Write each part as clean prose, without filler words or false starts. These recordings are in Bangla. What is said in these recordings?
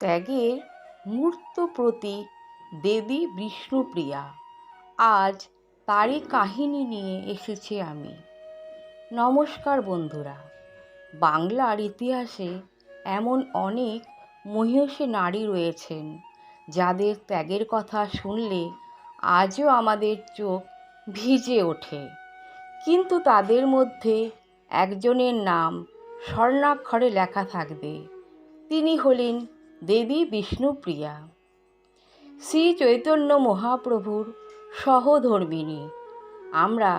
ত্যাগের মূর্ত প্রতীক দেবী বিষ্ণুপ্রিয়া। আজ তারই কাহিনী নিয়ে এসেছি আমি। নমস্কার বন্ধুরা। বাংলার ইতিহাসে এমন অনেক মহিষী নারী রয়েছেন যাদের ত্যাগের কথা শুনলে আজও আমাদের চোখ ভিজে ওঠে। কিন্তু তাদের মধ্যে একজনের নাম স্বর্ণাক্ষরে লেখা থাকবে। তিনি হলেন দেবী বিষ্ণুপ্রিয়া, শ্রী চৈতন্য মহাপ্রভুর সহধর্মিণী। আমরা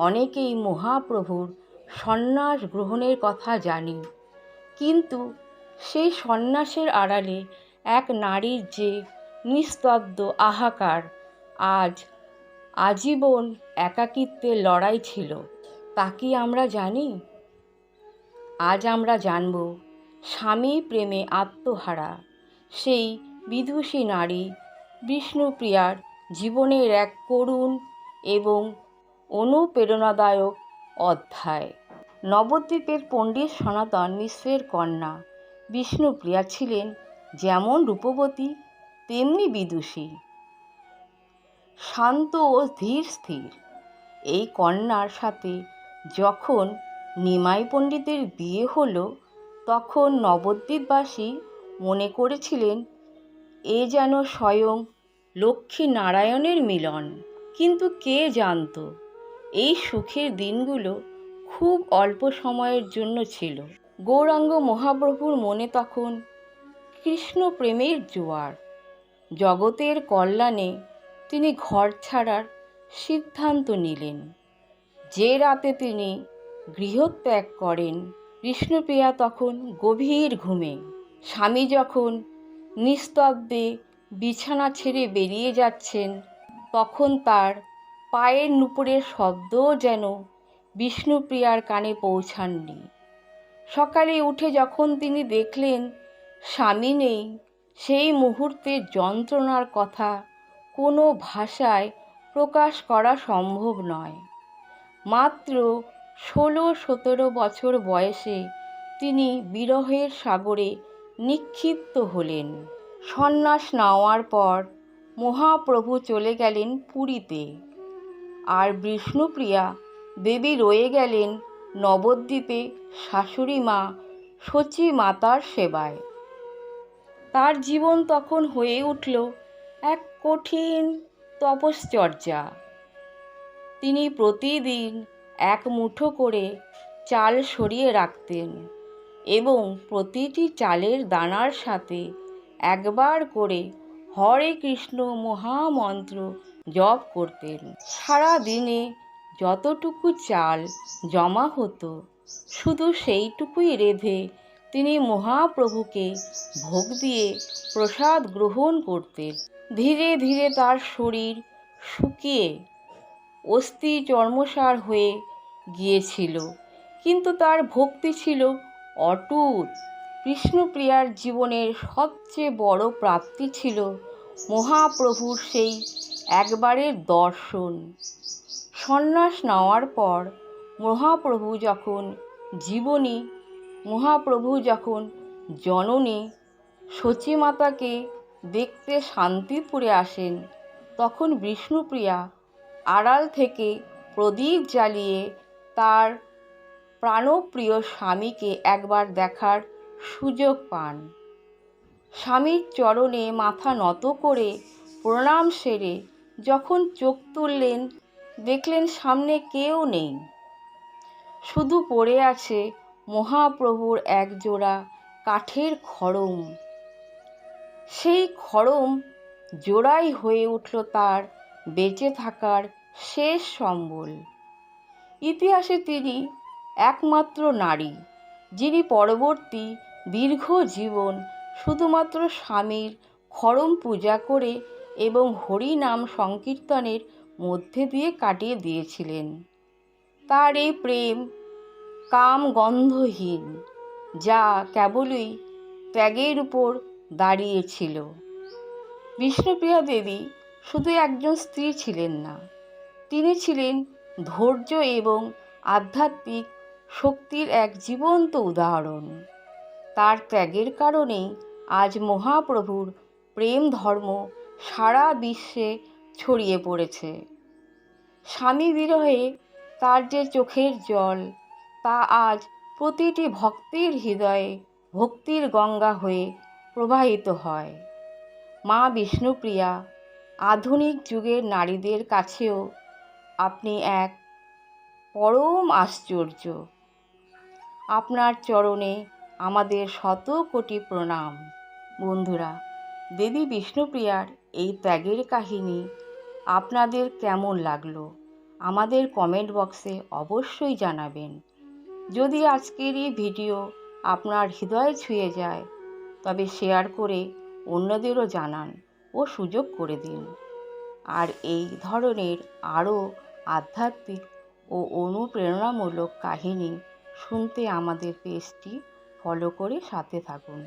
অনেকেই মহাপ্রভুর সন্ন্যাস গ্রহণের কথা জানি, কিন্তু সেই সন্ন্যাসের আড়ালে এক নারীর যে নিস্তব্ধ হাহাকার, আজীবন একাকিত্বের লড়াই ছিল, তা কি আমরা জানি? আজ আমরা জানব স্বামী প্রেমে আত্মহারা সেই বিদুষী নারী বিষ্ণুপ্রিয়ার জীবনের এক করুণ এবং অনুপ্রেরণাদায়ক অধ্যায়। নবদ্বীপের পণ্ডিত সনাতন মিশ্রের কন্যা বিষ্ণুপ্রিয়া ছিলেন যেমন রূপবতী তেমনি বিদুষী, শান্ত ও ধীর স্থির। এই কন্যার সাথে যখন নিমাই পণ্ডিতের বিয়ে হলো, তখন নবদ্বীপবাসী মনে করেছিলেন এ যেন স্বয়ং লক্ষ্মী নারায়ণের মিলন। কিন্তু কে জানত এই সুখের দিনগুলো খুব অল্প সময়ের জন্য ছিল। গৌরাঙ্গ মহাপ্রভুর মনে তখন কৃষ্ণ প্রেমের জোয়ার। জগতের কল্যাণে তিনি ঘর ছাড়ার সিদ্ধান্ত নিলেন। যে রাতে তিনি গৃহত্যাগ করেন, বিষ্ণুপ্রিয়া তখন গভীর ঘুমে। স্বামী যখন নিস্তব্ধে বিছানা ছেড়ে বেরিয়ে যাচ্ছেন, তখন তার পায়ের নুপুরের শব্দও যেন বিষ্ণুপ্রিয়ার কানে পৌঁছাননি। সকালে উঠে যখন তিনি দেখলেন স্বামী নেই, সেই মুহূর্তের যন্ত্রণার কথা কোনো ভাষায় প্রকাশ করা সম্ভব নয়। মাত্র 16-17 বছর বয়সে তিনি বিরহের সাগরে নিক্ষিপ্ত হলেন। সন্ন্যাস নেওয়ার পর মহাপ্রভু চলে গেলেন পুরীতে, আর বিষ্ণুপ্রিয়া দেবী রয়ে গেলেন নবদ্বীপে শাশুড়ি মা সচী মাতার সেবায়। তার জীবন তখন হয়ে উঠল এক কঠিন তপশ্চর্যা। তিনি প্রতিদিন এক মুঠো করে চাল সরিয়ে রাখতেন এবং প্রতিটি চালের দানার সাথে একবার করে হরে কৃষ্ণ মহামন্ত্র জপ করতেন। সারা দিনে যতটুকু চাল জমা হতো, শুধু সেইটুকুই রেঁধে তিনি মহাপ্রভুকে ভোগ দিয়ে প্রসাদ গ্রহণ করতেন। ধীরে ধীরে তার শরীর শুকিয়ে অস্থি চর্মসার হয়ে গিয়েছিল, কিন্তু তার ভক্তি ছিল অটুট। বিষ্ণুপ্রিয়ার জীবনের সবচেয়ে বড় প্রাপ্তি ছিল মহাপ্রভুর সেই একবারের দর্শন। সন্ন্যাস নেওয়ার পর মহাপ্রভু যখন জননী সচীমাতাকে দেখতে শান্তিপুরে আসেন, তখন বিষ্ণুপ্রিয়া আড়াল থেকে প্রদীপ জ্বালিয়ে তার প্রাণপ্রিয় স্বামীকে একবার দেখার সুযোগ পান। স্বামীর চরণে মাথা নত করে প্রণাম সেরে যখন চোখ তুললেন, দেখলেন সামনে কেউ নেই, শুধু পড়ে আছে মহাপ্রভুর একজোড়া কাঠের খড়ম। সেই খড়ম জোড়াই হয়ে উঠল তার বেঁচে থাকার শেষ সম্বল। ইতিহাসে তিনি একমাত্র নারী যিনি পরবর্তী দীর্ঘ জীবন শুধুমাত্র স্বামীর খড়ম পূজা করে এবং হরি নাম সংকীর্তনের মধ্যে দিয়ে কাটিয়ে দিয়েছিলেন। তার এই প্রেম কাম গন্ধহীন, যা কেবলই ত্যাগের উপর দাঁড়িয়েছিল। বিষ্ণুপ্রিয়া দেবী শুধু একজন স্ত্রী ছিলেন না, তিনি ছিলেন ধৈর্য এবং আধ্যাত্মিক শক্তির এক জীবন্ত উদাহরণ। তার ত্যাগের কারণেই আজ মহাপ্রভুর প্রেম ধর্ম সারা বিশ্বে ছড়িয়ে পড়েছে। স্বামী বিরহে তার যে চোখের জল, তা আজ প্রতিটি ভক্তের হৃদয়ে ভক্তির গঙ্গা হয়ে প্রবাহিত হয়। মা বিষ্ণুপ্রিয়া, আধুনিক যুগের নারীদের কাছেও আপনি এক পরম আশ্চর্য। আপনার চরণে আমাদের শত কোটি প্রণাম। বন্ধুরা, দেবী বিষ্ণুপ্রিয়ার এই ত্যাগের কাহিনী আপনাদের কেমন লাগলো আমাদের কমেন্ট বক্সে অবশ্যই জানাবেন। যদি আজকের এই ভিডিও আপনার হৃদয়ে ছুঁয়ে যায়, তবে শেয়ার করে অন্যদেরও জানান ও সুযোগ করে দিন। আর এই ধরনের আরও আধ্যাত্মিক ও অনুপ্রেরণামূলক কাহিনী শুনতে আমাদের পেজটি ফলো করে সাথে থাকুন।